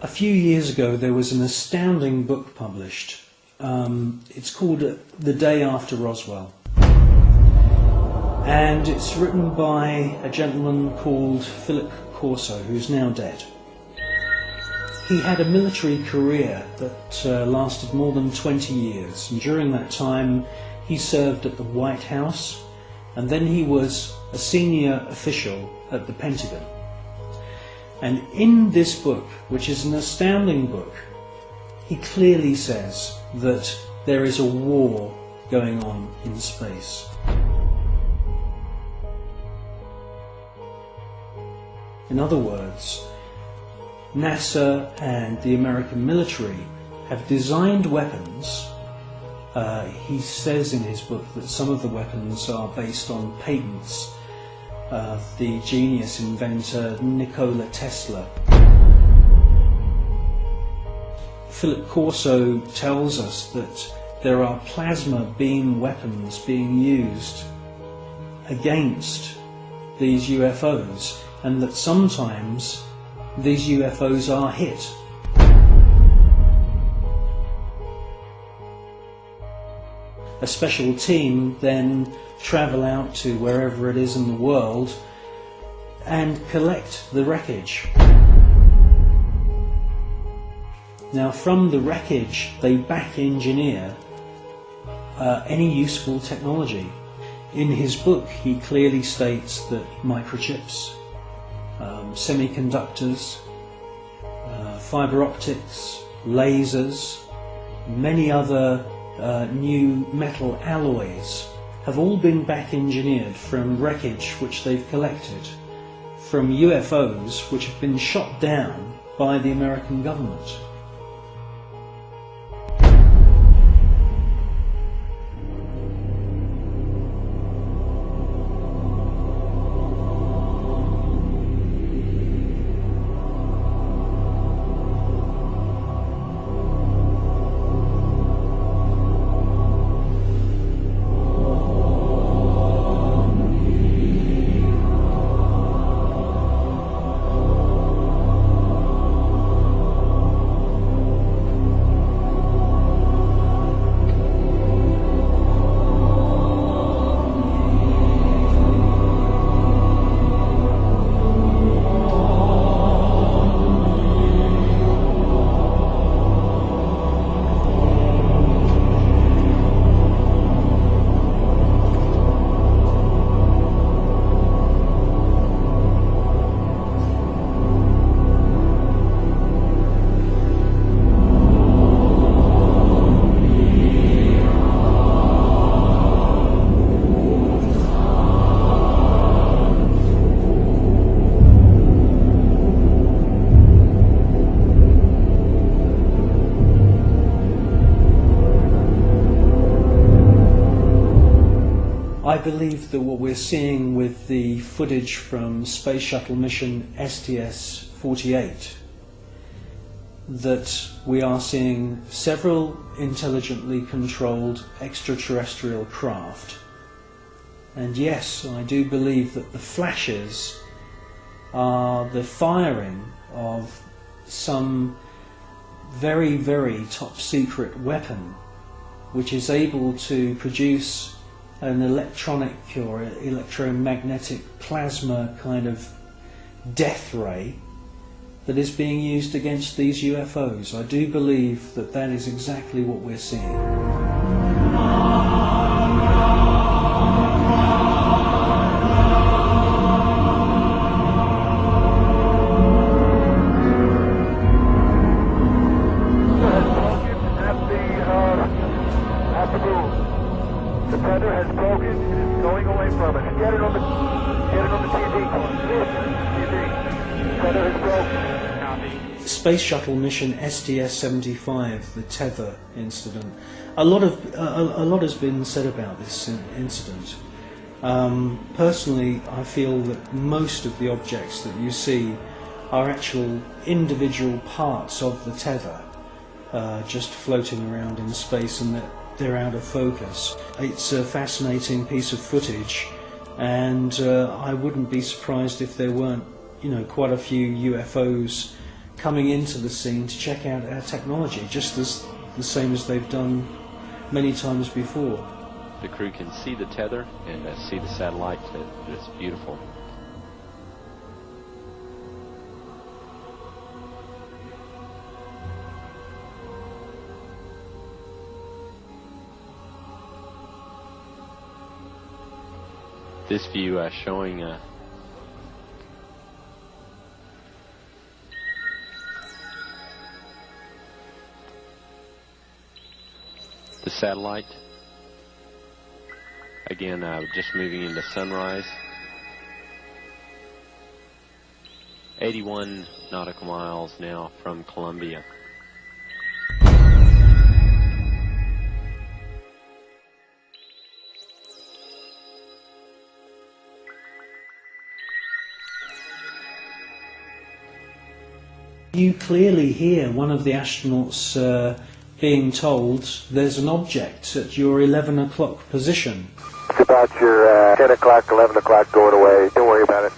A few years ago there was an astounding book published. It's called The Day After Roswell. And it's written by a gentleman called Philip Corso, who's now dead. He had a military career that lasted more than 20 years, and during that time he served at the White House, and then he was a senior official at the Pentagon. And in this book, which is an astounding book, he clearly says that there is a war going on in space. In other words, NASA and the American military have designed weapons. He says in his book that some of the weapons are based on patents of the genius inventor Nikola Tesla. Philip Corso tells us that there are plasma beam weapons being used against these UFOs, and that sometimes these UFOs are hit. A special team then travel out to wherever it is in the world and collect the wreckage. Now from the wreckage they back engineer any useful technology. In his book he clearly states that microchips, semiconductors, fiber optics, lasers, many other new metal alloys have all been back engineered from wreckage which they've collected from UFOs which have been shot down by the American government. I believe that what we're seeing with the footage from Space Shuttle mission STS-48, that we are seeing several intelligently controlled extraterrestrial craft. And yes, I do believe that the flashes are the firing of some very, very top secret weapon which is able to produce an electronic or electromagnetic plasma kind of death ray that is being used against these UFOs. I do believe that that is exactly what we're seeing. The tether has broken. It is going away from it. Get it on the TV. The tether has broken. Space Shuttle mission STS-75, the tether incident. A lot has been said about this incident. Personally, I feel that most of the objects that you see are actual individual parts of the tether, just floating around in space, and that they're out of focus. It's a fascinating piece of footage, and I wouldn't be surprised if there weren't, quite a few UFOs coming into the scene to check out our technology, just as the same as they've done many times before. The crew can see the tether and see the satellite. It's beautiful. This view showing the satellite. Again, just moving into sunrise. 81 nautical miles now from Columbia. You clearly hear one of the astronauts being told there's an object at your 11 o'clock position. It's about your 10 o'clock, 11 o'clock going away. Don't worry about it.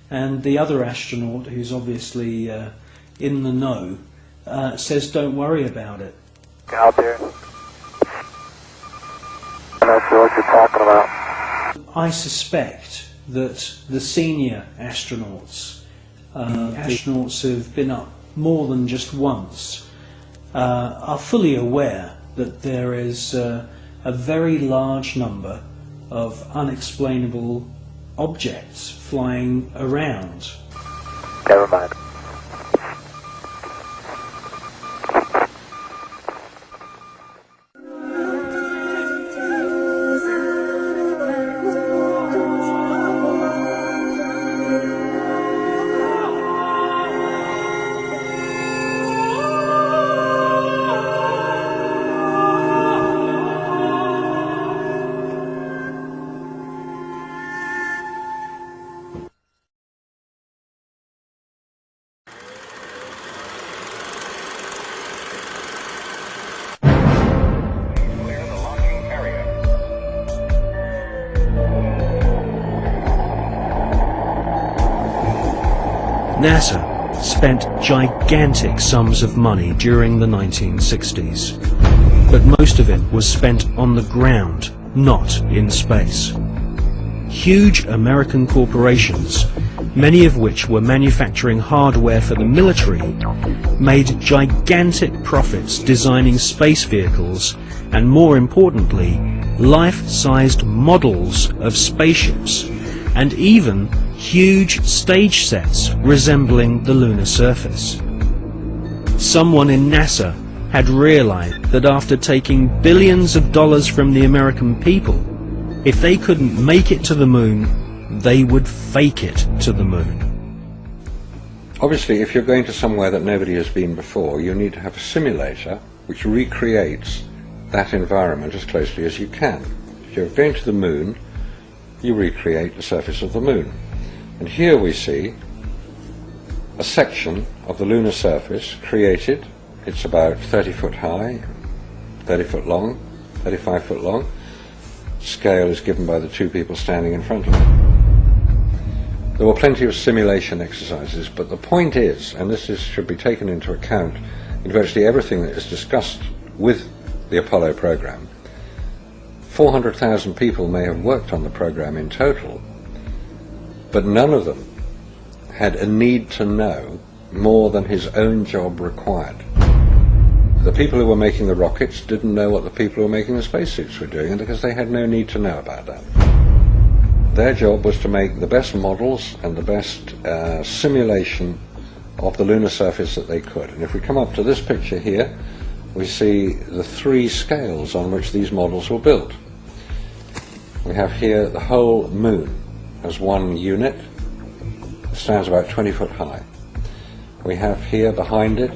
And the other astronaut, who's obviously in the know, says don't worry about it. Out there. I'm not sure what you're talking about. I suspect that the senior astronauts, astronauts who've been up more than just once, are fully aware that there is a very large number of unexplainable objects flying around. Never mind. NASA spent gigantic sums of money during the 1960s, but most of it was spent on the ground, not in space. Huge American corporations, many of which were manufacturing hardware for the military, made gigantic profits designing space vehicles and, more importantly, life-sized models of spaceships, and even huge stage sets resembling the lunar surface. Someone in NASA had realized that after taking billions of dollars from the American people, if they couldn't make it to the moon, they would fake it to the moon. Obviously, if you're going to somewhere that nobody has been before, you need to have a simulator which recreates that environment as closely as you can. If you're going to the moon, you recreate the surface of the moon. And here we see a section of the lunar surface created. It's about 30 foot high, 30 foot long, 35 foot long. Scale is given by the two people standing in front of it. There were plenty of simulation exercises, but the point is, and this should be taken into account in virtually everything that is discussed with the Apollo program, 400,000 people may have worked on the program in total, but none of them had a need to know more than his own job required. The people who were making the rockets didn't know what the people who were making the spacesuits were doing, because they had no need to know about that. Their job was to make the best models and the best simulation of the lunar surface that they could. And if we come up to this picture here, we see the three scales on which these models were built. We have here the whole moon as one unit. It stands about 20 foot high. We have here behind it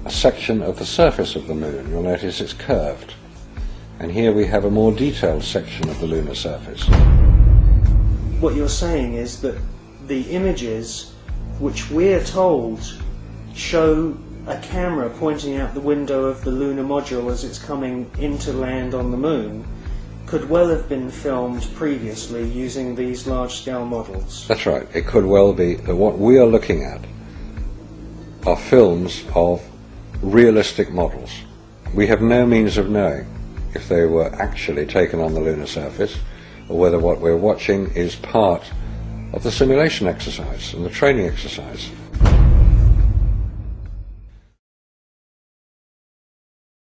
a section of the surface of the moon. You'll notice it's curved. And here we have a more detailed section of the lunar surface. What you're saying is that the images which we're told show a camera pointing out the window of the lunar module as it's coming into land on the moon could well have been filmed previously using these large-scale models. That's right. It could well be that what we are looking at are films of realistic models. We have no means of knowing if they were actually taken on the lunar surface, or whether what we're watching is part of the simulation exercise and the training exercise.